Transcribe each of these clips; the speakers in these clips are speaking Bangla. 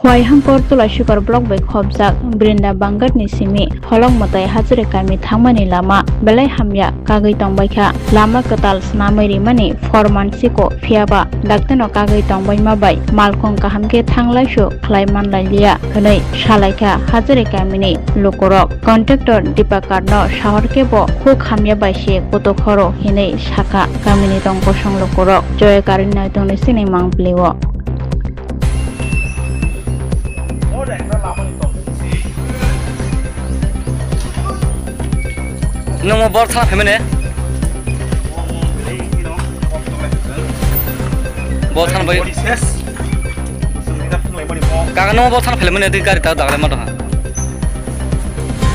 Waihangkor Tulashikor Block by Khobjak Brinda Bangat ni Simi Holong Matai Hajire Kami Thangmani Lama Belai Hamya Kagai Tongbaikha Lama Katal Snamai Mani Forman Siko Phiaba Daktano Kagai Tongbai Mabai Malkong Kahamke Thanglaisho Klaiman Lailia Hanai Shalaikha Hajire Kami ni Lokorok Contractor Dipakarno Shahorke Bo Khuk Hamya Baishe Kotokhoro Hinai Shaka Kamini Tongkosong Lokorok Joy Karina Tongni Sini Mangpliwo Nung mo bor thang phemene bor thang bai kaga nung bor thang phemene di gari ta dagle ma ha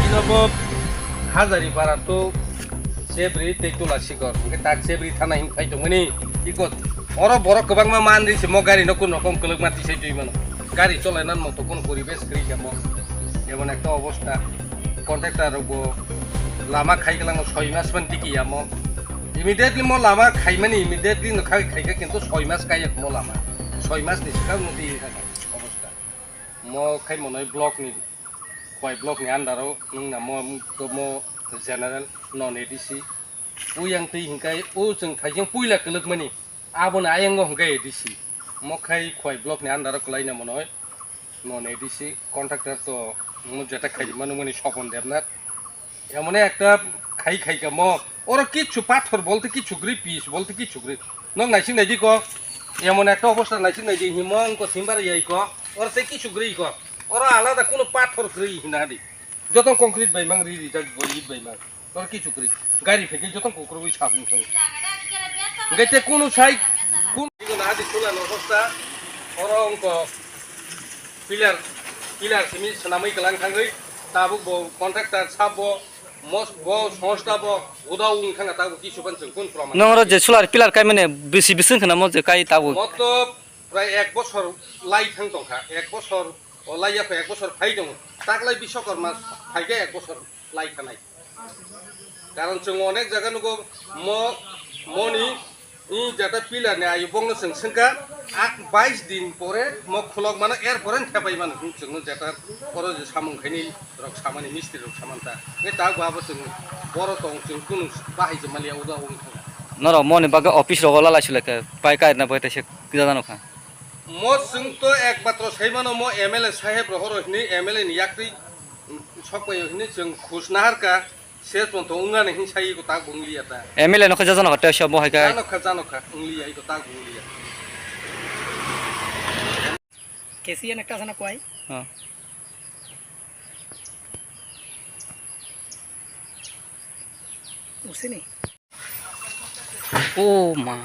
Inobo Hazari para to sebri tekula sikor ke tak sebri thana him khai to mani ikot oro borok kobang ma mandri se mo gari nokun rokom keluk mati se jui mano gari চলাইনার মতো কোন পরিবেশ করি যাবো এমন একটা অবস্থা কন্ট্রাক্টর রবো লামা খাই গেলাম 6 মাস মান টিকি যাবো ইমিডিয়েটলি মো লামা খাই মানে ইমিডিয়েটলি নখাই খাইকা কিন্তু 6 মাস কাই মো লামা 6 মাস নিসকা নদি অবস্থা মো খাই মনে ব্লক নি কয় ব্লক নি আন্ডারও নংনা মো জেনারেল নন এডিসি উইয়াং তৈ হিংকাই ও जों थाइजों पुइला कलक मानि आबोना आयंगो हिंकाय एडिसि मखाई खय ब्लक नि आन्डार कलाइना मनय नन एडिसि कन्ट्राक्टर तो मु जेटा खाइ मानु मनि স্বপন দেবনাথ এমনে একটা খাই খাইকা ম ওর কিছু পাথর বলতে কিছু গ্রি পিস বলতে কিছু গ্রি নং নাইসিং নাইদি ক এমন একটা অবস্থা নাইসিং নাইদি হিমং ক সিমবার ইয়াই ক ওর সে কিছু গ্রি ক ওর আলাদা কোনো পাথর গ্রি হিনাদি যত কংক্রিট বাইমাং রি রি জাগ বলি বাইমাং ওর কিছু গ্রি গাড়ি ফেকে যত কোকরবই সাবুন থাং গাইতে কোনো সাই কোন আদি চলানো অবস্থা ওর অঙ্ক পিলার পিলার সিমি সানামাই গলাং থাঙ্গই তাবু ব কন্ট্রাক্টর সাব মস ব সংস্থা ব উদাউ থাঙ্গা তাবু কিছু বান जों কোন প্রমাণ nung ro je solar pillar kai mene bisi bisin khana mo je kai tabu মত প্রায় 1 বছর লাই থাং দংখা 1 বছর ও লাইয়া 1 বছর ফাই দং তাকলাই বিশ্বকর্মা ফাইগে 1 বছর লাই খানাই কারণ जों অনেক জায়গা নগো মনি ই যেটা পিলার নে আই বংনো जों संका 22 দিন পরে ম খুলক মানে এর পরে থেপাই মানে जों যেটা পরে যে সামংখাইনি রক সামানি মিস্ত্রি রক সামানতা এ তা বাবো जों বড় তং जों কোন বাহাই যে মালিয়া উদা উন noro mo ni baga office ro la laisule ke pai kai na bai te se jano kha mo जों তো একমাত্র সেইমানো ম এমএলএ সাহেব রহরহনি এমএলএ নি ইয়াকরি সকপাই হনি जों খুশনাহারকা से तो उंगा नहीं सही को ताक बुंगलिया ता mle no kha jano hate sab mo hai kai जानो खा उंगलिया को ताक बुंगलिया केसीएन একটা আছে না কয় ha উসেনি oh ma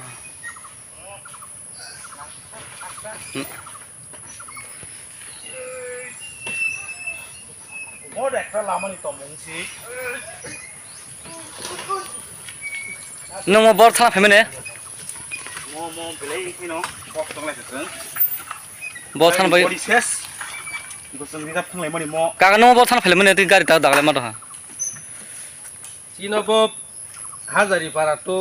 Một একটা লামানি তো মুংসি nung mo bor thang phemene মো বেলাই কিনো বক তংলাই থাকন bor thang bai বডি শেষ গোসল নিদাপ থাংলাই মানি মো kaga nung bor thang phemene di gari ta dagle ma ha চিনব হাজারি পারা তো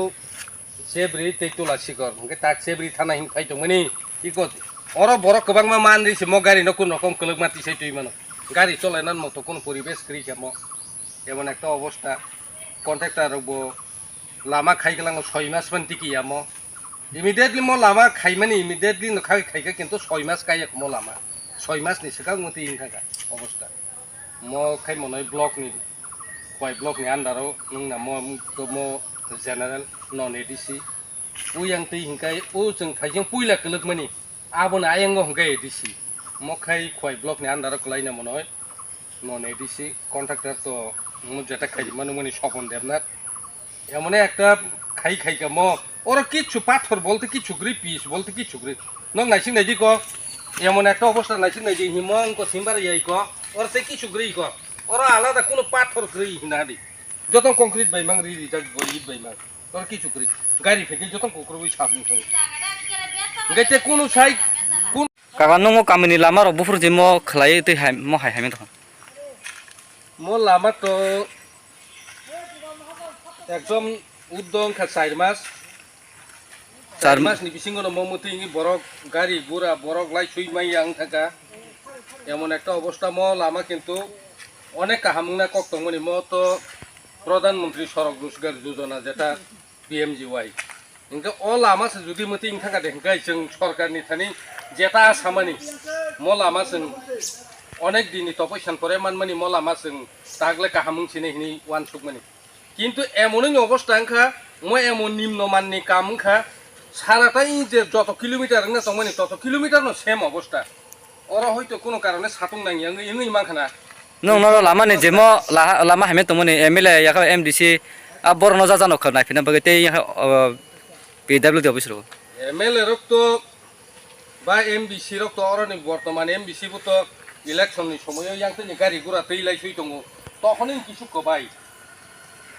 সেব্রি তেতুলা শিকর কে তাক সেব্রি থানা হিম খাইতো মনি ইকো অর বড় কবাং মা মানরি সে ম গাড়ি নকুন রকম কলক মাতি সেই তুই মানো গাড়ি চলাইনার মতো কোন পরিবেশ করি যাবো এমন একটা অবস্থা কন্ট্রাক্টর রবো লামা খাই গেলাম 6 মাস মান টিকি যাবো ইমিডিয়েটলি ম লামা খাই মানে ইমিডিয়েটলি নখাই খাইকা কিন্তু 6 মাস কাই ম লামা 6 মাস নি সেকা মতি ইনখাকা অবস্থা ম খাই মনে ব্লক নি কয় ব্লক নি আন্ডারও নংনা মো জেনারেল নন এডিসি উইয়াং তৈ হিংকাই ও जों थाइजों पुइला कलक मानि आबोना आयंगो हिंकाय एडिसि मखाई खय ब्लक नि आन्डार कलाइना मनय नन एडिसि कन्ट्राक्टर तो मु जेटा खाइ मानु मनि স্বপন দেবনাথ এমনে একটা খাই খাইকা ম ওর কিছু পাথর বলতে কিছু গ্রি পিস বলতে কিছু গ্রি নং নাইসিং নাইদি ক এমন একটা অবস্থা নাইসিং নাইদি হিমং ক সিমবার ইয়াই ক ওর সে কিছু গ্রি ক ওর আলাদা কোনো পাথর গ্রি হিনাদি যত কংক্রিট বাইমাং রি রি জাগ বলি বাইমাং ওর কিছু গ্রি গাড়ি ফেকে যত কোকরবই সাবুন থাং গাইতে কোনো সাই কোন kaga nung mo kamini lama ro bufur je mo khlai te hai mo hai hai me to mo lama to একদম উদ্যম খা 4 মাস 4 মাস ni bisingo no momuti borok gari gura borok lai chui mai yang thaka এমন একটা অবস্থা ম লামা কিন্তু অনেক কাহামুনা কক্তমনি ম তো প্রধানমন্ত্রী সড়ক রোজগার যোজনা যেটা PMGY ইনকা অ লামা যদি মতে ইনথাকা দেখে जों সরকারনি থানি যেটা আসামানি ম লামা जों অনেক দিনই তপস্যান পরে মানমানি ম লামা जों তাগলে কাহামুং চিনে হিনি ওয়ান সুকমানি কিন্তু এমনই অবস্থা আংখা ম এমন নিম্নমাননি কামখা সারাটাই যে যত কিলোমিটার না তমানি তত কিলোমিটার no সেম অবস্থা ওরা হয়তো কোনো কারণে সাতুং নাঙি ইংই makhana nung no lama ni jemo lama hame to moni MLA ya ka MDC a bor no jajano khna fina bagate PWD office ro MLA রক্ত বা MBC রক্ত অরনি বর্তমান MBC তো ইলেকশনের সময় ইয়াংতে গাড়ি ঘোড়া তৈলাই সই দङ তখনই কিছু কবাই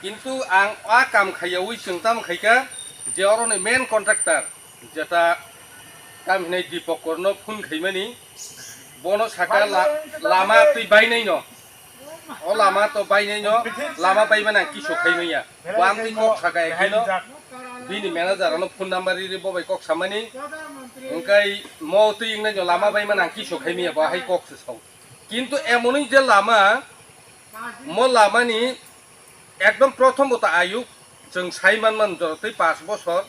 কিন্তু আং আ কাম খাইয়াওই চিন্তাম খাইকা যে অরনি মেন কন্ট্রাক্টর যেটা কাম হিনাই দীপক কর্ণ ফোন খাইমানি বনো সাকা লামা তুই বাইনাই ন ও লামা তো বাইনাই ন লামা বাইবানা কিছু খাইমাইয়া ওয়ান তুই কক সাকা এখাইনো বিনি ম্যানেজারনো ফোন নাম্বার রি ববাই কক সামানি ওংকাই ম তুই ইংনাই লামা বাইমানা কিছু খাইমিয়া বাহাই কক সাও কিন্তু এমনই যে লামা ম লামানি একদম প্রথমত আয়ু जों সাইমান জরতে 5 বছর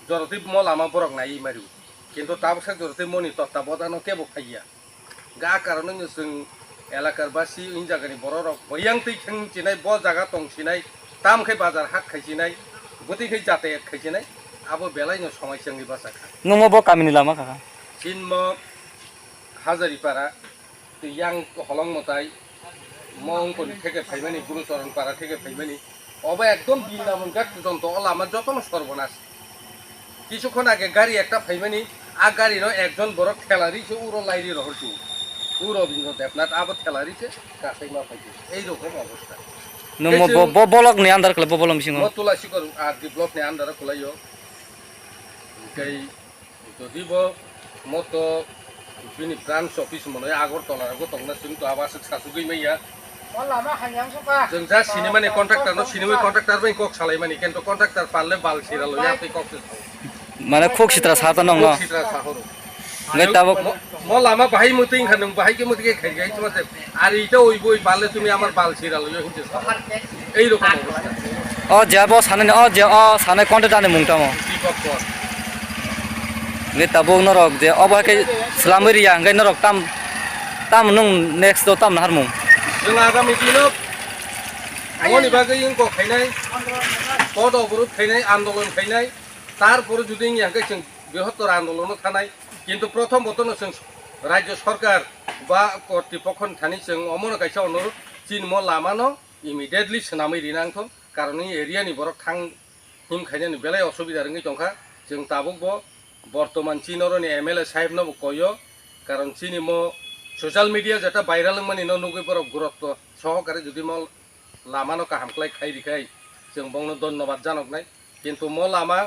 জরতে ম লামা বরক নাই মারিউ কিন্তু তাবসা জরতে মনি তত্ত্বাবধান কেবো খাইয়া গা কারণে जों এলাকার বাসী ইন জায়গানি বড় রক বয়াং তৈ খেং চিনাই ব জায়গা তংছিনাই তামখাই বাজার হাট খাইছিনাই গতিখাই যাতায়াত খাইছিনাই আবো বেলাইনো সময় जोंनि বাসা nung bo kamini lama ka চিনম হাজারিপাড়া ইয়াং হলং মতাই মংকনি থেকে ফাইমানি গুরুচরণ পাড়া থেকে ফাইমানি অবা একদম বৃন্দাবন ঘাট পর্যন্ত আমার যত সর্বনাশ কিছুক্ষণ আগে গাড়ি একটা ফাইমানি আ গাড়ির একজন বড় ঠেলারিছে উড়ো লাইরি রহসু রবীন্দ্র দেবনাথ আবার ঠেলারিছে কাছাই মা ফাইছে এইরকম অবস্থা nung bo bolok ni andar kala bo bolom bisingo তুলাসী করু আর দি ব্লক নে আন্ডারা খোলাইও গাই যদি ব মতো বিনি ব্রাঞ্চ অফিস মনে আগরতলার গতংনা কিন্তু আবাস সাসুগৈ মাইয়া जों जा सिनेमानि कन्ट्राक्टर न सिनेमा कन्ट्राक्टर बै कक सालायमानि किन्तु कन्ट्राक्टर पारले बाल सिरालो या तै कक mane khok sitra sata nong no सिरा साहरो ngai tabo म लामा बाहाय मतें खान नों बाहाय के मते खाइ गाइ तुमाते आर इटा ओइ बइ बाले তুমি আমার বাল সিরালো ইয়া হিনতে এই রকম অবস্থা o jabo sane o je o sane content ane mungtamo Dipak কর ngai tabo norok je oba ke slamari ya ngai norok tam nung next do tam har mung जों आगामी दिनाव मनि बागै इंको खाइनाय पद अबरोध खाइनाय आन्दोलन खाइनाय तारपरे जुदि ইয়াকে जों বৃহত্তর আন্দোলন থানায় কিন্তু প্রথম বতন जों রাজ্য সরকার বা কর্তৃপক্ষ থানি जों অমর গাইছা অনুরোধ চিন ম লামানো ইমিডিয়েটলি সোনাमै রিনাंथ কারণ এই এরিয়াनि বড় থাং হিম খাইনাनि বেলায় অসুবিধা রঙি দंखा जों ताबुकबो বর্তমান চিনরনি MLA সাহেব নব কয় কারণ চিনি ম সোশ্যাল মিডিয়া যেটা ভাইরাল মানে নগৈ বড় গুরুত্ব সহকারে যদি ম লামানো কাহামক্লাই খাই রিখাই जों বংনো ধন্যবাদ জানক নাই কিন্তু ম লামা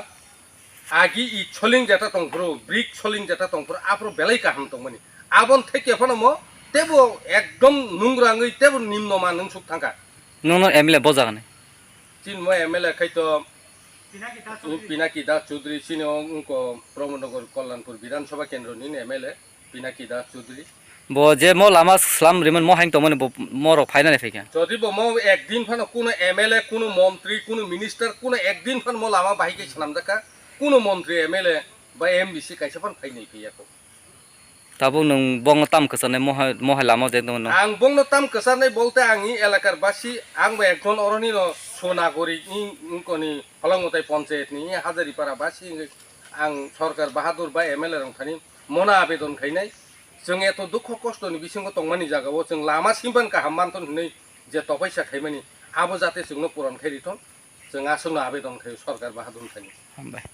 আগি ই ছলিং যেটা তংফ্রো ব্রিক ছলিং যেটা তংফ্রো আপরো বেলাই কাহাম তংমানি আবন থেকে ফনো ম তেবো একদম নুংরাঙৈ তেবো নিম্নমান নং সুক থাকা nung no MLA bo jagane চিন ম MLA খাইতো পিনাকি দাস চৌধুরী চিনি অঙ্ক প্রমোদনগর কল্যাণপুর বিধানসভা কেন্দ্রনি MLA Pinaki Das Chowdhury bo je mo lama slam riman mo haing to mone moro phaina ne feka যদি ম একদিন ফানো কোনো MLA কোনো মন্ত্রী কোনো মিনিস্টার কোনো একদিন ফান ম লামা বাহিকে সালাম দেখা কোনো মন্ত্রী MLA বা MBC কাইসা ফান ফাইনাই ফেয়াকো tabo nung bong tam kasane mo lama de no আং বংনো তাম কসারনাই বলতে আঙি এলাকার বাসী আং বা একজন অরনি সোনাগরি ইনকনি হলংমতাই পঞ্চায়েতনি হাজারিপাড়া বাসী আং সরকার বাহাদুর বা MLA রংথানি মনা আবেদন খাইনাই जों एत दुख कष्टनि बिसिंग तंमानि जागाव जों लामा सिमबान गाहाम मानथन नै जे तपैसा खाइमानि आबो जाते जोंनो पुरन खाइरिथन जों आसनो आवेदन खाइ सरकार बाहादुर खाइ bye